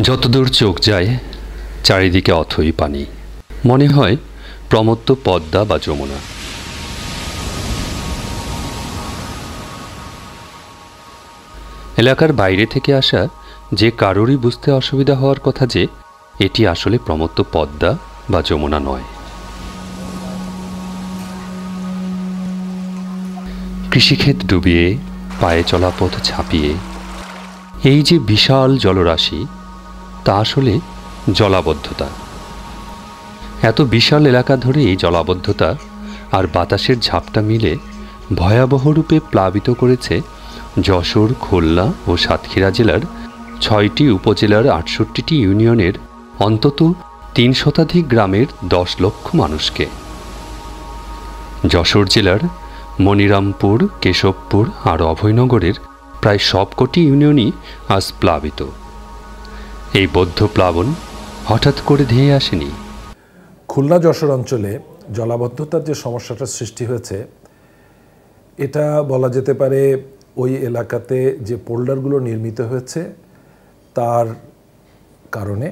যতদূর চোখ যায় চারিদিকে অথই পানি, মনে হয় প্রমত্ত পদ্মা বা যমুনা। এলাকার বাইরে থেকে আসা যে কারোরই বুঝতে অসুবিধা হওয়ার কথা যে এটি আসলে প্রমত্ত পদ্মা বা যমুনা নয়। কৃষিক্ষেত ডুবিয়ে পায়ে চলা পথ ছাপিয়ে এই যে বিশাল জলরাশি, তা আসলে জলাবদ্ধতা। এত বিশাল এলাকা ধরে এই জলাবদ্ধতা আর বাতাসের ঝাপটা মিলে ভয়াবহ রূপে প্লাবিত করেছে যশোর, খুলনা ও সাতক্ষীরা জেলার ৬টি উপজেলার ৬৮টি ইউনিয়নের অন্তত ৩ শতাধিক গ্রামের ১০ লক্ষ মানুষকে। যশোর জেলার মনিরামপুর, কেশবপুর আর অভয়নগরের প্রায় সবকটি ইউনিয়নই আজ প্লাবিত। এই বৌদ্ধ প্লাবন হঠাৎ করে ধেয়ে আসেনি। খুলনা যশোর অঞ্চলে জলাবদ্ধতার যে সমস্যাটা সৃষ্টি হয়েছে, এটা বলা যেতে পারে ওই এলাকাতে যে পোল্ডারগুলো নির্মিত হয়েছে তার কারণে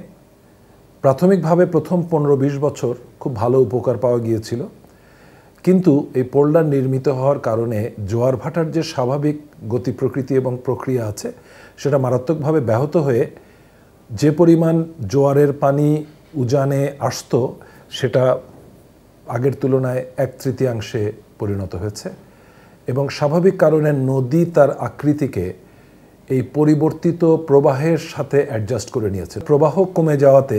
প্রাথমিকভাবে প্রথম ১৫-২০ বছর খুব ভালো উপকার পাওয়া গিয়েছিল, কিন্তু এই পোল্ডার নির্মিত হওয়ার কারণে জোয়ার ভাটার যে স্বাভাবিক গতি প্রকৃতি এবং প্রক্রিয়া আছে সেটা মারাত্মকভাবে ব্যাহত হয়ে যে পরিমাণ জোয়ারের পানি উজানে আসতো সেটা আগের তুলনায় ১/৩ পরিণত হয়েছে এবং স্বাভাবিক কারণে নদী তার আকৃতিকে এই পরিবর্তিত প্রবাহের সাথে অ্যাডজাস্ট করে নিয়েছে। প্রবাহ কমে যাওয়াতে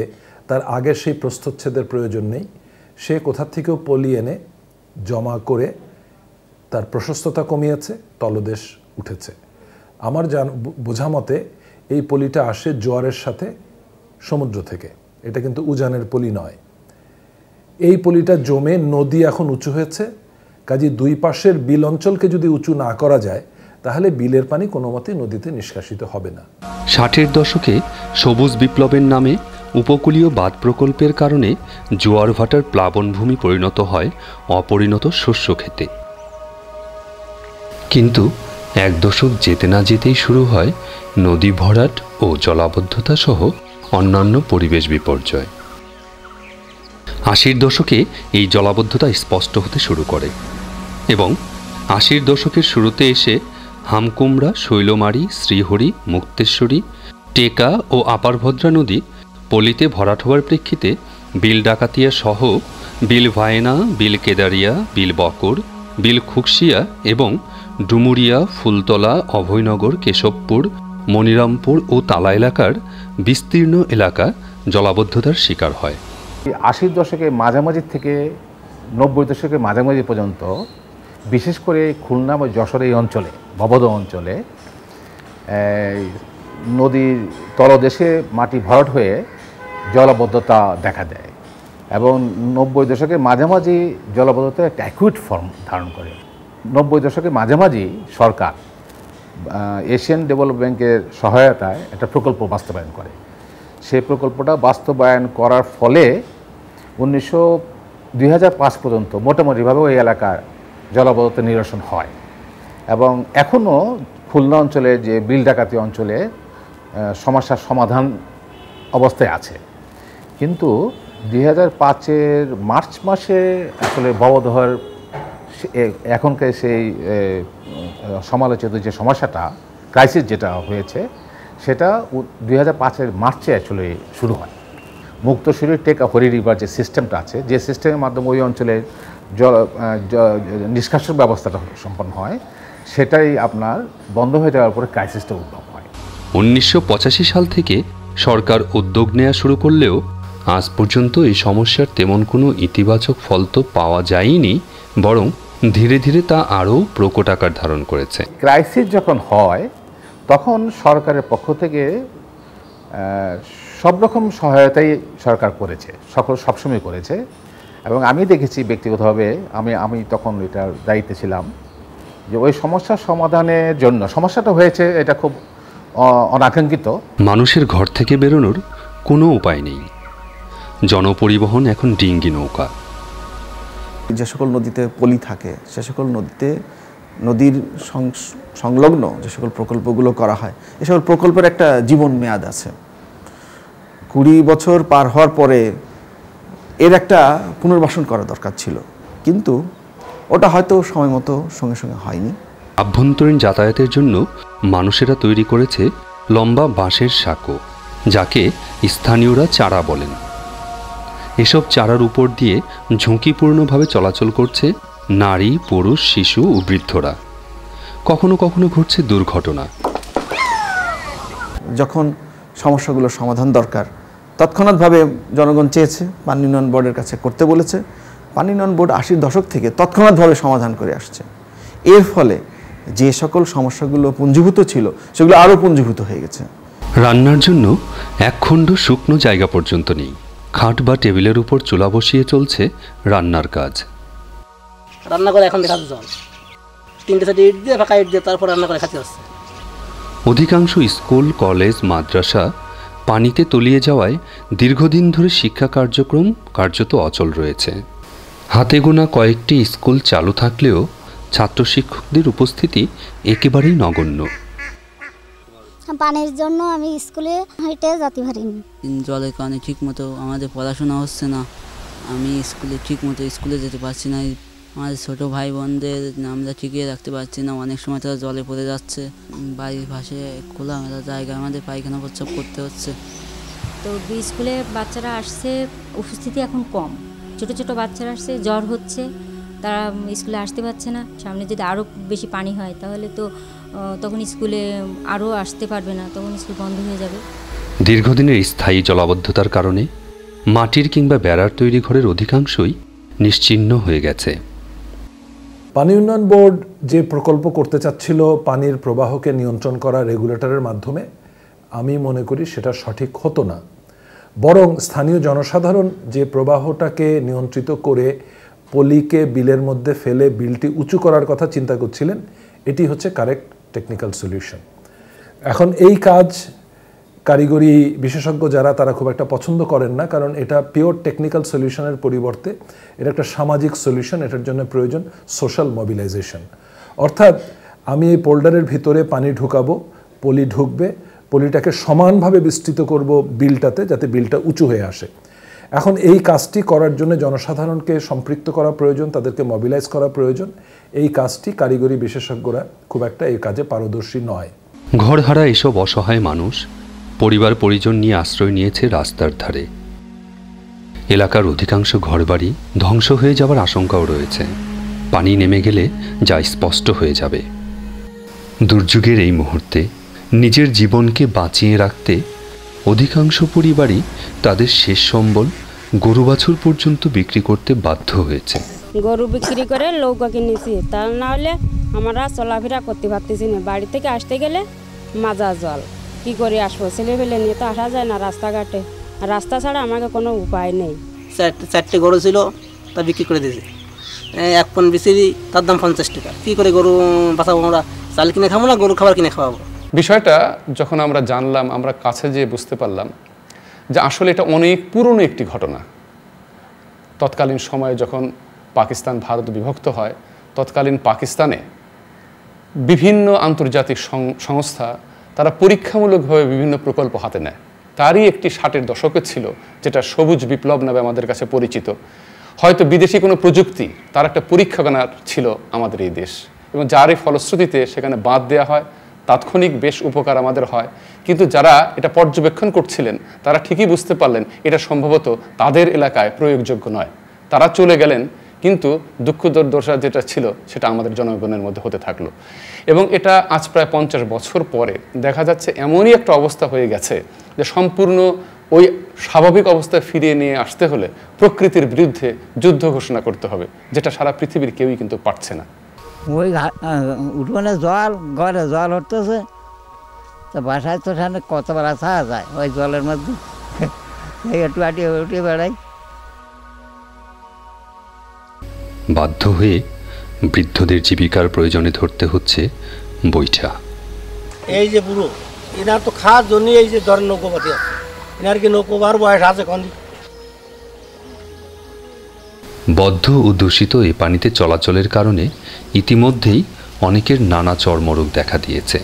তার আগে সেই প্রস্থচ্ছেদের প্রয়োজন নেই, সে কোথা থেকেও পলি এনে জমা করে তার প্রশস্ততা কমিয়েছে, তলদেশ উঠেছে। আমার বোঝা মতে এই পলিটা আসে জোয়ারের সাথে সমুদ্র থেকে, এটা কিন্তু উজানের পলি নয়। এই পলিটা জমে নদী এখন উঁচু হয়েছে, কাজে দুই পাশের বিল অঞ্চলকে যদি উঁচু না করা যায় তাহলে বিলের পানি কোনো মতে নদীতে নিষ্কাশিত হবে না। ৬০-এর দশকে সবুজ বিপ্লবের নামে উপকূলীয় বাঁধ প্রকল্পের কারণে জোয়ার ভাটার প্লাবনভূমি পরিণত হয় অপরিণত শস্য খেতে। কিন্তু ১ দশক যেতে না যেতেই শুরু হয় নদী ভরাট ও জলাবদ্ধতা সহ অন্যান্য পরিবেশ বিপর্যয়। ৮০-র দশকে এই জলাবদ্ধতা স্পষ্ট হতে শুরু করে এবং ৮০-র দশকের শুরুতে এসে হামকুমড়া, শৈলমারী, শ্রীহরি, মুক্তেশ্বরী, টেকা ও আপার ভদ্রা নদী পলিতে ভরাট হওয়ার প্রেক্ষিতে বিল ডাকাতিয়া সহ বিল ভায়না, বিল কেদারিয়া, বিল বকর, বিল খুকশিয়া এবং ডুমুরিয়া, ফুলতলা, অভয়নগর, কেশবপুর, মনিরামপুর ও তালা এলাকার বিস্তীর্ণ এলাকা জলাবদ্ধতার শিকার হয়। ৮০ দশকের মাঝামাঝি থেকে ৯০ দশকের মাঝামাঝি পর্যন্ত বিশেষ করে খুলনা বা যশোর এই অঞ্চলে, ভবদ অঞ্চলে নদীর তলদেশে মাটি ভরাট হয়ে জলাবদ্ধতা দেখা দেয় এবং ৯০ দশকের মাঝামাঝি জলাবদ্ধতা একটা অ্যাকুইট ফর্ম ধারণ করে। ৯০ দশকের মাঝামাঝি সরকার এশিয়ান ডেভেলপমেন্ট ব্যাংকের সহায়তায় একটা প্রকল্প বাস্তবায়ন করে। সেই প্রকল্পটা বাস্তবায়ন করার ফলে ২০০৫ পর্যন্ত মোটামুটিভাবে ওই এলাকার জলাবদ্ধতা নিরসন হয় এবং এখনও খুলনা অঞ্চলে যে বিল ডাকাতি অঞ্চলে সমস্যার সমাধান অবস্থায় আছে। কিন্তু ২০০৫-এর মার্চ মাসে আসলে ভবদহের এখনকার সেই সমালোচিত যে সমস্যাটা, ক্রাইসিস যেটা হয়েছে, সেটা ২০০৫-এর মার্চে আসলে শুরু হয়। মুক্তসুরি, টেকা, হরি রিভার যে সিস্টেমটা আছে, যে সিস্টেমের মাধ্যমে ওই অঞ্চলের নিষ্কাশন ব্যবস্থাটা সম্পন্ন হয়, সেটাই আপনার বন্ধ হয়ে যাওয়ার পরে ক্রাইসিসটা উদ্ভব হয়। ১৯৮৫ সাল থেকে সরকার উদ্যোগ নেওয়া শুরু করলেও আজ পর্যন্ত এই সমস্যার তেমন কোনো ইতিবাচক ফল তো পাওয়া যায়নি, বরং ধীরে ধীরে তা আরও প্রকট আকার ধারণ করেছে। ক্রাইসিস যখন হয় তখন সরকারের পক্ষ থেকে সব রকম সহায়তাই সরকার করেছে, সবসময় করেছে এবং আমি দেখেছি ব্যক্তিগতভাবে, আমি তখন এটার দায়িত্বে ছিলাম যে ওই সমস্যার সমাধানের জন্য, সমস্যাটা হয়েছে এটা খুব অনাকাঙ্ক্ষিত, মানুষের ঘর থেকে বেরোনোর কোনো উপায় নেই, জনপরিবহন এখন ডিঙ্গি নৌকা। যে সকল নদীতে পলি থাকে সে সকল নদীতে নদীর সংলগ্ন যে সকল প্রকল্পগুলো করা হয়, এ সকল প্রকল্পের একটা জীবন মেয়াদ আছে। 20 বছর পার হওয়ার পরে এর একটা পুনর্বাসন করা দরকার ছিল, কিন্তু ওটা হয়তো সময় মতো সঙ্গে সঙ্গে হয়নি। আভ্যন্তরীণ যাতায়াতের জন্য মানুষেরা তৈরি করেছে লম্বা বাঁশের সাঁকো, যাকে স্থানীয়রা চারা বলেন। এসব চারার উপর দিয়ে ঝুঁকিপূর্ণভাবে চলাচল করছে নারী, পুরুষ, শিশু ও বৃদ্ধরা। কখনো কখনো ঘটছে দুর্ঘটনা। যখন সমস্যাগুলোর সমাধান দরকার, তৎক্ষণাৎভাবে জনগণ চেয়েছে, পানি উন্নয়ন বোর্ডের কাছে করতে বলেছে। পানি উন্নয়ন বোর্ড 80-র দশক থেকে তৎক্ষণাৎভাবে সমাধান করে আসছে। এর ফলে যে সকল সমস্যাগুলো পুঞ্জীভূত ছিল সেগুলো আরও পুঞ্জীভূত হয়ে গেছে। রান্নার জন্য এক খণ্ড শুকনো জায়গা পর্যন্ত নেই। খাট বা টেবিলের উপর চুলা বসিয়ে চলছে রান্নার কাজ। রান্না করে এখন দেখা জল 3-4 ইট দিয়ে ফাঁকা ইট দিয়ে তারপর রান্না করে খাতে হচ্ছে। অধিকাংশ স্কুল, কলেজ, মাদ্রাসা পানিতে তলিয়ে যাওয়ায় দীর্ঘদিন ধরে শিক্ষা কার্যক্রম কার্যত অচল রয়েছে। হাতে গোনা কয়েকটি স্কুল চালু থাকলেও ছাত্র শিক্ষকদের উপস্থিতি একেবারেই নগণ্য। পানির জন্য আমি স্কুলে হেঁটে যেতে পারিনি। জলের কারণে ঠিকমতো আমাদের পড়াশোনা হচ্ছে না, আমি ঠিকমতো স্কুলে যেতে পারছি না। আমাদের ছোটো ভাই বোনদের আমরা টিকিয়ে রাখতে পারছি না, অনেক সময় তারা জলে পড়ে যাচ্ছে। বাড়ির পাশে খোলামেলা জায়গা, আমাদের পায়খানা প্রস্রাব করতে হচ্ছে। তো স্কুলে বাচ্চারা আসছে, উপস্থিতি এখন কম। ছোটো ছোটো বাচ্চারা আসছে, জ্বর হচ্ছে, তারা স্কুলে আসতে পারছে না। সামনে যদি আরও বেশি পানি হয় তাহলে তো তখন স্কুলে আরও আসতে পারবে না, তখন স্কুল বন্ধ হয়ে যাবে। দীর্ঘদিনের স্থায়ী জলাবদ্ধতার কারণে মাটির কিংবা বেড়ার তৈরি ঘরের অধিকাংশই নিশ্চিহ্ন হয়ে গেছে। পানি উন্নয়ন বোর্ড যে প্রকল্প করতে চাচ্ছিল পানির প্রবাহকে নিয়ন্ত্রণ করা রেগুলেটরের মাধ্যমে, আমি মনে করি সেটা সঠিক হতো না। বরং স্থানীয় জনসাধারণ যে প্রবাহটাকে নিয়ন্ত্রিত করে পলিকে বিলের মধ্যে ফেলে বিলটি উঁচু করার কথা চিন্তা করছিলেন, এটি হচ্ছে কারেক্ট টেকনিক্যাল সলিউশন। এখন এই কাজ কারিগরি বিশেষজ্ঞ যারা, তারা খুব একটা পছন্দ করেন না, কারণ এটা পিওর টেকনিক্যাল সলিউশনের পরিবর্তে এটা একটা সামাজিক সলিউশন। এটার জন্য প্রয়োজন সোশ্যাল মোবিলাইজেশন। অর্থাৎ আমি এই পোল্ডারের ভিতরে পানি ঢুকাবো, পলি ঢুকবে, পলিটাকে সমানভাবে বিস্তৃত করব বিলটাতে, যাতে বিলটা উঁচু হয়ে আসে। এখন এই কাজটি করার জন্য জনসাধারণকে সম্পৃক্ত করা প্রয়োজন, তাদেরকে মোবিলাইজ করা প্রয়োজন। এই কাজটি কারিগরি বিশেষজ্ঞরা খুব একটা এই কাজে পারদর্শী নয়। ঘরহারা এসব অসহায় মানুষ পরিবার পরিজন নিয়ে আশ্রয় নিয়েছে রাস্তার ধারে। এলাকার অধিকাংশ ঘরবাড়ি ধ্বংস হয়ে যাওয়ার আশঙ্কাও রয়েছে। পানি নেমে গেলে যা স্পষ্ট হয়ে যাবে। দুর্যোগের এই মুহূর্তে নিজের জীবনকে বাঁচিয়ে রাখতে অধিকাংশ পরিবারই তাদের শেষ সম্বল গরু বাছুর পর্যন্ত বিক্রি করতে বাধ্য হয়েছে। গরু বিক্রি করে নৌকা কিনেছি, তা না হলে আমরা চলাফেরা করতে পারতেছি না। বাড়ি থেকে আসতে গেলে মাজা জল, কি করে আসবো? ছেলে ফেলে নিয়ে তো আসা যায় না রাস্তাঘাটে, রাস্তা ছাড়া আমাকে কোনো উপায় নেই। 4টে গরু ছিল, তা বিক্রি করে দিয়েছি। 1 পণ বিচিরি, তার দাম 50 টাকা। কী করে গরু বাঁচাবো? আমরা চাল কিনে খাবো না গরু খাবার কিনে খাওয়াবো? বিষয়টা যখন আমরা জানলাম, আমরা কাছে যেয়ে বুঝতে পারলাম যে আসলে এটা অনেক পুরনো একটি ঘটনা। তৎকালীন সময়ে যখন পাকিস্তান ভারত বিভক্ত হয়, তৎকালীন পাকিস্তানে বিভিন্ন আন্তর্জাতিক সংস্থা তারা পরীক্ষামূলকভাবে বিভিন্ন প্রকল্প হাতে নেয়। তারই একটি 60-এর দশকে ছিল, যেটা সবুজ বিপ্লব নামে আমাদের কাছে পরিচিত। হয়তো বিদেশি কোনো প্রযুক্তি তার একটা পরীক্ষাগার ছিল আমাদের এই দেশ, এবং যারই ফলশ্রুতিতে সেখানে বাঁধ দেওয়া হয়, তাৎক্ষণিক বেশ উপকার আমাদের হয়। কিন্তু যারা এটা পর্যবেক্ষণ করছিলেন তারা ঠিকই বুঝতে পারলেন এটা সম্ভবত তাদের এলাকায় প্রয়োগযোগ্য নয়। তারা চলে গেলেন, কিন্তু দুঃখ দুর্দশা যেটা ছিল সেটা আমাদের জনগণের মধ্যে হতে থাকলো। এবং এটা আজ প্রায় 50 বছর পরে দেখা যাচ্ছে এমনই একটা অবস্থা হয়ে গেছে যে সম্পূর্ণ ওই স্বাভাবিক অবস্থায় ফিরিয়ে নিয়ে আসতে হলে প্রকৃতির বিরুদ্ধে যুদ্ধ ঘোষণা করতে হবে, যেটা সারা পৃথিবীর কেউই কিন্তু পারছে না। ওই উঠোনে জল, ঘরে জল উঠতেছে, তো বাসায় তো সেখানে কতবার আসা যায় ওই জলের মধ্যে, একটু আটিয়ে উঠে বেড়াই। বাধ্য হয়ে বৃদ্ধদের জীবিকার প্রয়োজনে ধরতে হচ্ছে বৈঠা। এই যে বুড়ো, এনার তো খাওয়ার জন্য এই যে ধরেন নৌকোপাতি আছে, এনার কি নৌকোবার বয়স আছে কোন? বদ্ধ ও দূষিত এ পানিতে চলাচলের কারণে ইতিমধ্যেই অনেকের নানা চর্মরোগ দেখা দিয়েছে।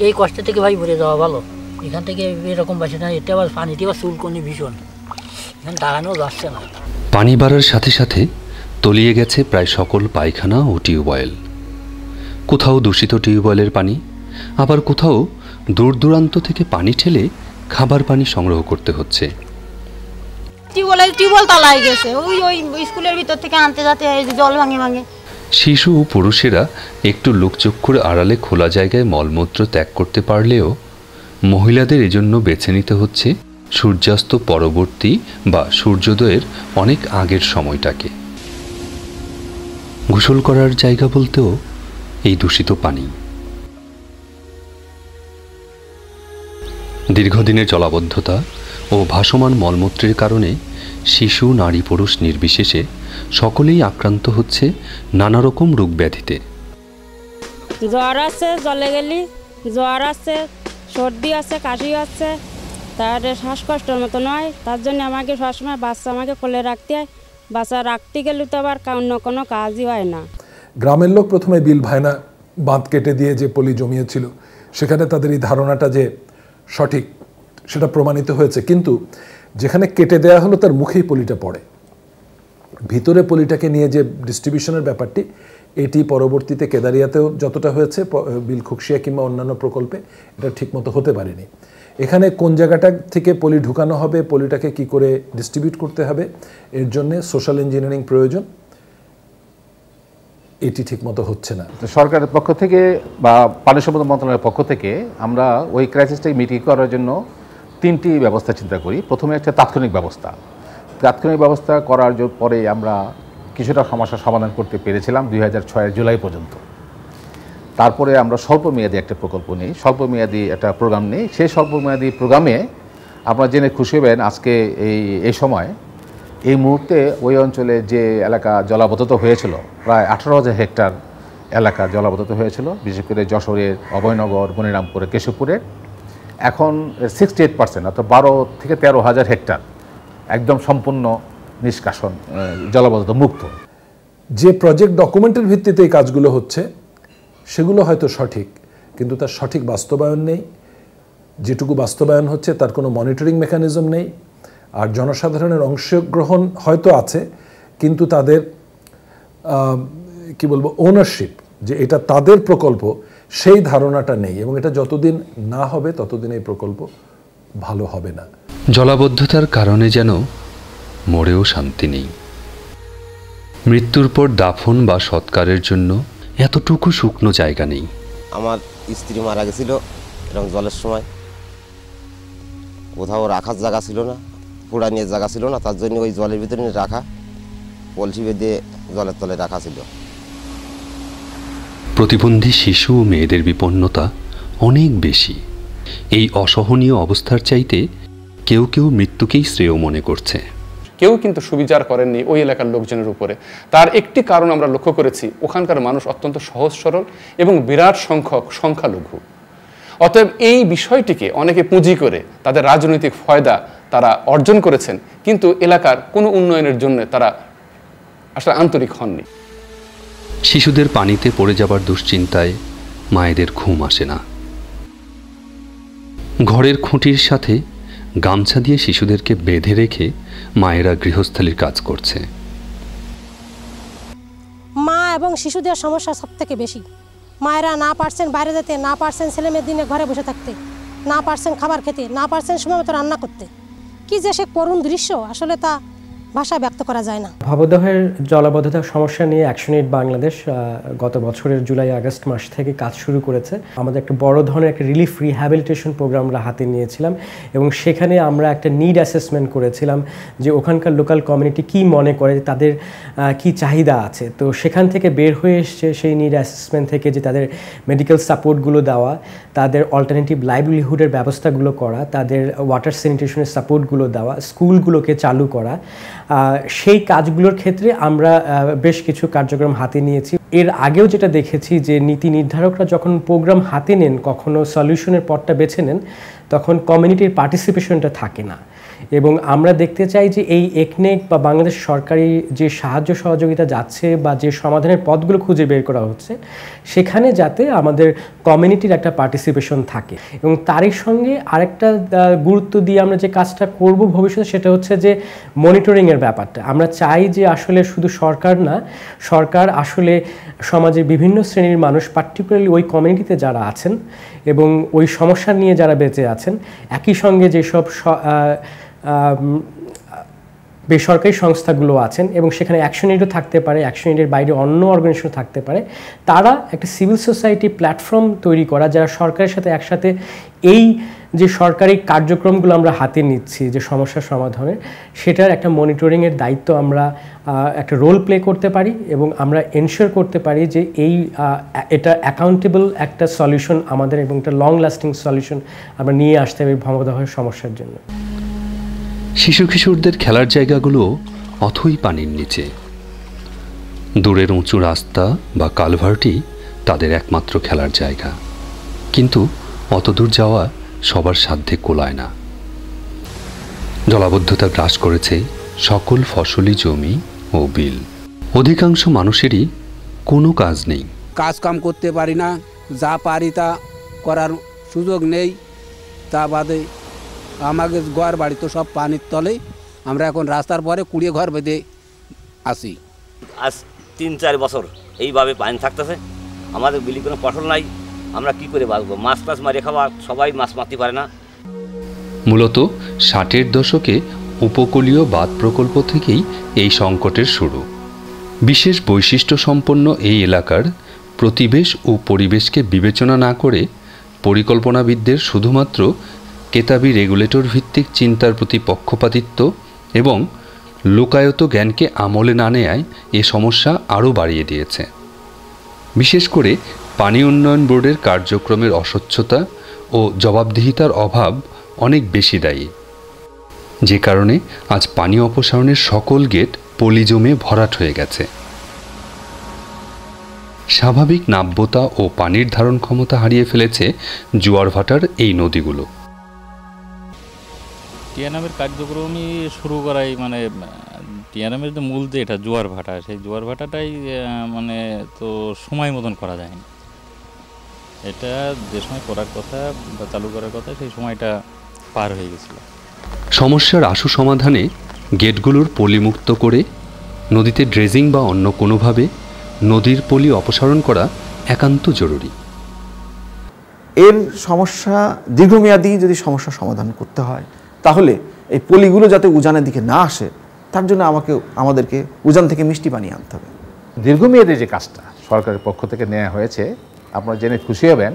এই কষ্ট থেকে ভাই ভরে যাওয়া ভালো। এখান থেকে এরকম বাসে না, এটা আবার পানিটি আবার চুলকনি ভীষণ, এখানে দাঁড়ানো যাচ্ছে না। পানি বাড়ার সাথে সাথে তলিয়ে গেছে প্রায় সকল পায়খানা ও টিউবওয়েল। কোথাও দূষিত টিউবওয়েলের পানি, আবার কোথাও দূর দূরান্ত থেকে পানি ঠেলে খাবার পানি সংগ্রহ করতে হচ্ছে। টিউবওয়েল তলায় গেছে, ওই স্কুলের ভিতর থেকে আনতে যাতে জল ভাঙে ভাঙে। শিশু ও পুরুষেরা একটু লোকচক্ষুর আড়ালে খোলা জায়গায় মলমূত্র ত্যাগ করতে পারলেও মহিলাদের এজন্য বেছে নিতে হচ্ছে সূর্যাস্ত পরবর্তী বা সূর্যোদয়ের অনেক আগের সময়টাকে। গোসল করার জায়গা বলতেও এই দূষিত পানি। দীর্ঘদিনের জলাবদ্ধতা ও ভাসমান মলমূত্রের কারণে শিশু, নারী, পুরুষ নির্বিশেষে সকলেই আক্রান্ত হচ্ছে নানা রকম রোগ ব্যাধিতে। জ্বর আছে, জলে গেলি জ্বর আছে, সর্দি আছে, কাশি আছে, তার শ্বাসকষ্টের মতো নয়। তার জন্য আমাকে সবসময় বাচ্চা আমাকে কোলে রাখতে হয়। বাচ্চা রাখতে গেলে তো আবার অন্য কোনো কাজই হয় না। গ্রামের লোক প্রথমে বিল ভায়না বাঁধ কেটে দিয়ে যে পলি জমিয়েছিল, সেখানে তাদের এই ধারণাটা যে সঠিক সেটা প্রমাণিত হয়েছে। কিন্তু যেখানে কেটে দেওয়া হলো তার মুখেই পলিটা পড়ে, ভিতরে পলিটাকে নিয়ে যে ডিস্ট্রিবিউশনের ব্যাপারটি, এটি পরবর্তীতে কেদারিয়াতেও যতটা হয়েছে বিল খুকশিয়া কিংবা অন্যান্য প্রকল্পে এটা ঠিকমতো হতে পারেনি। এখানে কোন জায়গাটা থেকে পলি ঢুকানো হবে, পলিটাকে কি করে ডিস্ট্রিবিউট করতে হবে, এর জন্য সোশ্যাল ইঞ্জিনিয়ারিং প্রয়োজন। এটি ঠিকমতো হচ্ছে না। সরকারের পক্ষ থেকে বা পানি সম্পদ মন্ত্রণালয়ের পক্ষ থেকে আমরা ওই ক্রাইসিসটাকে মিটিং করার জন্য 3টি ব্যবস্থা চিন্তা করি। প্রথমে একটা তাৎক্ষণিক ব্যবস্থা। তাৎক্ষণিক ব্যবস্থা করার পরে আমরা কিছুটা সমস্যার সমাধান করতে পেরেছিলাম 2006 জুলাই পর্যন্ত। তারপরে আমরা স্বল্পমেয়াদী একটা প্রকল্প নিই, স্বল্পমেয়াদী একটা প্রোগ্রাম নিই। সেই স্বল্পমেয়াদী প্রোগ্রামে আপনারা জেনে খুশি হবেন আজকে এই সময় এই মুহূর্তে ওই অঞ্চলে যে এলাকা জলাবদ্ধতা হয়েছিল, প্রায় 18,000 হেক্টর এলাকা জলাবদ্ধতা হয়েছিল, বিশেষ করে যশোরের অভয়নগর, মনিরামপুরের, কেশবপুরের। এখন 68% অর্থাৎ 12 থেকে 13,000 হেক্টর একদম সম্পূর্ণ নিষ্কাশন, জলাবদ্ধতা মুক্ত। যে প্রজেক্ট ডকুমেন্টের ভিত্তিতে এই কাজগুলো হচ্ছে সেগুলো হয়তো সঠিক, কিন্তু তার সঠিক বাস্তবায়ন নেই। যেটুকু বাস্তবায়ন হচ্ছে তার কোনো মনিটরিং মেকানিজম নেই। আর জনসাধারণের অংশগ্রহণ হয়তো আছে, কিন্তু তাদের কি বলবো ওনারশিপ, যে এটা তাদের প্রকল্প, সেই ধারণাটা নেই। এবং এটা যতদিন না হবে ততদিন এই প্রকল্প ভালো হবে না। জলাবদ্ধতার কারণে যেন মরেও শান্তি নেই। মৃত্যুর পর দাফন বা সৎকারের জন্য এতটুকু শুকনো জায়গা নেই। আমার স্ত্রী মারা গেছিল এরকম জলের সময়, কোথাও রাখার জায়গা ছিল না, পোড়া নিয়ে জায়গা ছিল না, তার জন্য ওই জলের ভিতরে রাখা, কলসি বেঁধে জলের তলে রাখা ছিল। প্রতিবন্ধী শিশু ও মেয়েদের বিপন্নতা অনেক বেশি। এই অসহনীয় অবস্থার চাইতে কেউ কেউ মৃত্যুকেই শ্রেয় মনে করছে। কেউ কিন্তু সুবিচার করেননি ওই এলাকার লোকজনের উপরে। তার একটি কারণ আমরা লক্ষ্য করেছি, ওখানকার মানুষ অত্যন্ত সহজ সরল এবং বিরাট সংখ্যক সংখ্যালঘু। অতএব এই বিষয়টিকে অনেকে পুঁজি করে তাদের রাজনৈতিক ফয়দা তারা অর্জন করেছেন, কিন্তু এলাকার কোনো উন্নয়নের জন্য তারা আসলে আন্তরিক হননি। শিশুদের পানিতে পড়ে যাবার দুশ্চিন্তায় মায়েদের ঘুম আসে না। ঘরের খুঁটির সাথে গামছা দিয়ে শিশুদেরকে বেঁধে রেখে মায়েরা গৃহস্থালির কাজ করছে। মা এবং শিশুদের সমস্যা সব থেকে বেশি। মায়েরা না পারছেন বাইরে যেতে, না পারছেন ছেলে মেয়ের দিনে ঘরে বসে থাকতে, না পারছেন খাবার খেতে, না পারছেন সময় মতো রান্না করতে। কি যে সে করুণ দৃশ্য, আসলে তা ভাষায় ব্যক্ত করা যায় না। ভবদহের জলাবদ্ধতার সমস্যা নিয়ে অ্যাকশন এইড বাংলাদেশ গত বছরের জুলাই আগস্ট মাস থেকে কাজ শুরু করেছে। আমাদের একটা বড় ধরনের একটা রিলিফ রিহ্যাবিলিটেশন প্রোগ্রাম আমরা হাতে নিয়েছিলাম এবং সেখানে আমরা একটা নিড অ্যাসেসমেন্ট করেছিলাম যে ওখানকার লোকাল কমিউনিটি কি মনে করে, তাদের কি চাহিদা আছে। তো সেখান থেকে বের হয়ে এসছে সেই নিড অ্যাসেসমেন্ট থেকে যে তাদের মেডিকেল সাপোর্টগুলো দেওয়া, তাদের অল্টারনেটিভ লাইভলিহুডের ব্যবস্থাগুলো করা, তাদের ওয়াটার স্যানিটেশনের সাপোর্টগুলো দেওয়া, স্কুলগুলোকে চালু করা। সেই কাজগুলোর ক্ষেত্রে আমরা বেশ কিছু কার্যক্রম হাতে নিয়েছি। এর আগেও যেটা দেখেছি যে নীতি নির্ধারকরা যখন প্রোগ্রাম হাতে নেন, কখনো সলিউশনের পথটা বেছে নেন, তখন কমিউনিটির পার্টিসিপেশনটা থাকে না। এবং আমরা দেখতে চাই যে এই একনেক বা বাংলাদেশ সরকারি যে সাহায্য সহযোগিতা যাচ্ছে বা যে সমাধানের পথগুলো খুঁজে বের করা হচ্ছে সেখানে যাতে আমাদের কমিউনিটির একটা পার্টিসিপেশন থাকে। এবং তারই সঙ্গে আরেকটা গুরুত্ব দিয়ে আমরা যে কাজটা করব ভবিষ্যতে সেটা হচ্ছে যে মনিটরিংয়ের ব্যাপারটা। আমরা চাই যে আসলে শুধু সরকার না, সরকার আসলে সমাজের বিভিন্ন শ্রেণীর মানুষ, পার্টিকুলারলি ওই কমিউনিটিতে যারা আছেন এবং ওই সমস্যা নিয়ে যারা বেঁচে আছেন, একই সঙ্গে যেসব বেসরকারি সংস্থাগুলো আছেন এবং সেখানে অ্যাকশন এইডও থাকতে পারে, অ্যাকশন এইডের বাইরে অন্য অর্গানাইজেশন থাকতে পারে, তারা একটা সিভিল সোসাইটি প্ল্যাটফর্ম তৈরি করা, যারা সরকারের সাথে একসাথে এই যে সরকারি কার্যক্রমগুলো আমরা হাতে নিচ্ছি যে সমস্যা সমাধানের, সেটার একটা মনিটরিংয়ের দায়িত্ব আমরা একটা রোল প্লে করতে পারি এবং আমরা এনশিওর করতে পারি যে এটা অ্যাকাউন্টেবল একটা সলিউশন আমাদের এবং একটা লং লাস্টিং সলিউশন আমরা নিয়ে আসতে হবে ভবদহের সমস্যার জন্য। শিশু কিশোরদের খেলার জায়গাগুলো অথই পানির নিচে। দূরের উঁচু রাস্তা বা কালভার্টই তাদের একমাত্র খেলার জায়গা, কিন্তু অত দূর যাওয়া সবার সাধ্যে কোলায় না। জলাবদ্ধতা গ্রাস করেছে সকল ফসলি জমি ও বিল। অধিকাংশ মানুষেরই কোনো কাজ নেই, কাজ কাম করতে পারি না, যা পারি তা করার সুযোগ নেই। তা বাদে আমাদের ঘর বাড়ি তো সব পানির তলে, আমরা এখন রাস্তার পরে কুড়িয়ে ঘর বেঁধে আসি। আজ 3-4 বছর এইভাবে পানি থাকতেছে, আমাদের বিলি কোনো ফসল নাই, আমরা কি করে বাঁচবো? মাছ টাছ মারিয়ে খাওয়া, সবাই মাছ মারতে পারে না। মূলত 60-এর দশকে উপকূলীয় বাঁধ প্রকল্প থেকেই এই সংকটের শুরু। বিশেষ বৈশিষ্ট্য সম্পন্ন এই এলাকার প্রতিবেশ ও পরিবেশকে বিবেচনা না করে পরিকল্পনাবিদদের শুধুমাত্র কেতাবি রেগুলেটর ভিত্তিক চিন্তার প্রতি পক্ষপাতিত্ব এবং লোকায়ত জ্ঞানকে আমলে না নেয়ায় এ সমস্যা আরও বাড়িয়ে দিয়েছে। বিশেষ করে পানি উন্নয়ন বোর্ডের কার্যক্রমের অস্বচ্ছতা ও জবাবদিহিতার অভাব অনেক বেশি দায়ী, যে কারণে আজ পানি অপসারণের সকল গেট পলি জমে ভরাট হয়ে গেছে। স্বাভাবিক নাব্যতা ও পানির ধারণ ক্ষমতা হারিয়ে ফেলেছে জোয়ার ভাটার এই নদীগুলো। টিএনএমের কার্যক্রমই শুরু করাই মানে টিএনএমের যে মূল যে এটা জোয়ার ভাটা, সেই জোয়ার ভাটাটাই মানে তো সময় মতন করা যায়নি। এটা যে সময় করার কথা বা চালু করার কথা সেই সময়টা পার হয়ে গেছিল। সমস্যার আশু সমাধানে গেটগুলোর পলিমুক্ত করে নদীতে ড্রেজিং বা অন্য কোনোভাবে নদীর পলি অপসারণ করা একান্ত জরুরি। এর সমস্যা দীর্ঘমেয়াদী যদি সমস্যা সমাধান করতে হয় তাহলে এই পলিগুলো যাতে উজানের দিকে না আসে তার জন্য আমাদেরকে উজান থেকে মিষ্টি পানি আনতে হবে। দীর্ঘমেয়াদী যে কাজটা সরকারের পক্ষ থেকে নেওয়া হয়েছে, আপনারা জেনে খুশি হবেন,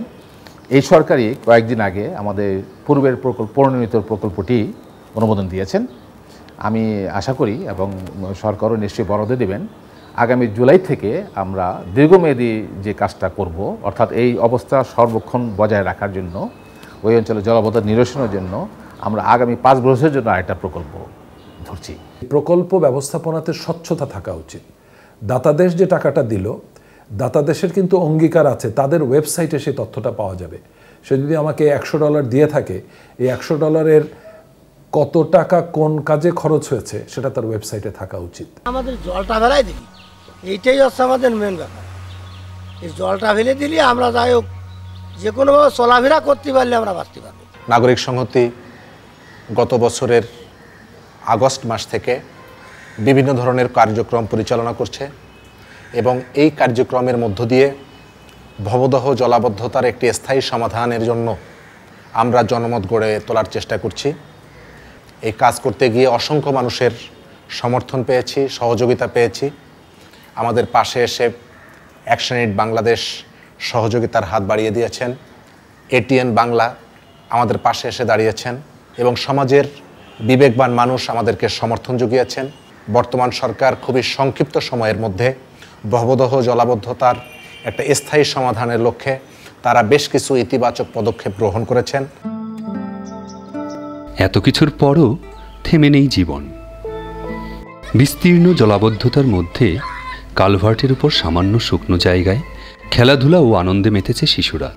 এই সরকারই কয়েকদিন আগে আমাদের পূর্বের প্রণীত প্রকল্পটি অনুমোদন দিয়েছেন। আমি আশা করি এবং সরকারও নিশ্চয়ই বরাদ্দ দেবেন, আগামী জুলাই থেকে আমরা দীর্ঘমেয়াদী যে কাজটা করব, অর্থাৎ এই অবস্থা সর্বক্ষণ বজায় রাখার জন্য, ওই অঞ্চলে জলাবদ্ধতা নিরসনের জন্য আমরা আগামী 5 বছরের জন্য একটা প্রকল্প ধরছি। প্রকল্প ব্যবস্থাপনাতে স্বচ্ছতা থাকা উচিত। দাতাদেশ যে টাকাটা দিল, দাতাদেশের কিন্তু অঙ্গীকার আছে, তাদের ওয়েবসাইটে সেই তথ্যটা পাওয়া যাবে। সে যদি আমাকে $100 দিয়ে থাকে, এই $100 কত টাকা কোন কাজে খরচ হয়েছে সেটা তার ওয়েবসাইটে থাকা উচিত। আমাদের জলটা ফেলাই দিলি, এইটাই হচ্ছে আমাদের মেন ব্যাপার। এই জলটা ফেলে দিলি আমরা যাই হোক যে কোনোভাবে চলাফেরা করতে পারলে আমরা বাঁচতে পারবো। নাগরিক সংহতি গত বছরের আগস্ট মাস থেকে বিভিন্ন ধরনের কার্যক্রম পরিচালনা করছে এবং এই কার্যক্রমের মধ্য দিয়ে ভবদহ জলাবদ্ধতার একটি স্থায়ী সমাধানের জন্য আমরা জনমত গড়ে তোলার চেষ্টা করছি। এই কাজ করতে গিয়ে অসংখ্য মানুষের সমর্থন পেয়েছি, সহযোগিতা পেয়েছি। আমাদের পাশে এসে অ্যাকশন এইড বাংলাদেশ সহযোগিতার হাত বাড়িয়ে দিয়েছেন, এটিএন বাংলা আমাদের পাশে এসে দাঁড়িয়েছেন এবং সমাজের বিবেকবান মানুষ আমাদেরকে সমর্থন জুগিয়েছেন। বর্তমান সরকার খুবই সংক্ষিপ্ত সময়ের মধ্যে ভবদহ জলাবদ্ধতার একটা স্থায়ী সমাধানের লক্ষ্যে তারা বেশ কিছু ইতিবাচক পদক্ষেপ গ্রহণ করেছেন। এত কিছুর পরও থেমে নেই জীবন। বিস্তীর্ণ জলাবদ্ধতার মধ্যে কালভার্টের উপর সামান্য শুকনো জায়গায় খেলাধুলা ও আনন্দে মেতেছে শিশুরা।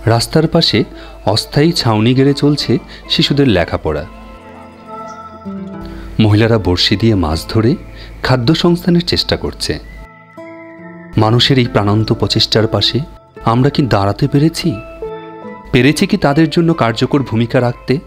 রাস্তার পাশে অস্থায়ী ছাউনি গেড়ে চলছে শিশুদের লেখাপড়া। মহিলারা বড়শি দিয়ে মাছ ধরে খাদ্য সংস্থানের চেষ্টা করছে। মানুষের এই প্রাণান্ত প্রচেষ্টার পাশে আমরা কি দাঁড়াতে পেরেছি কি তাদের জন্য কার্যকর ভূমিকা রাখতে?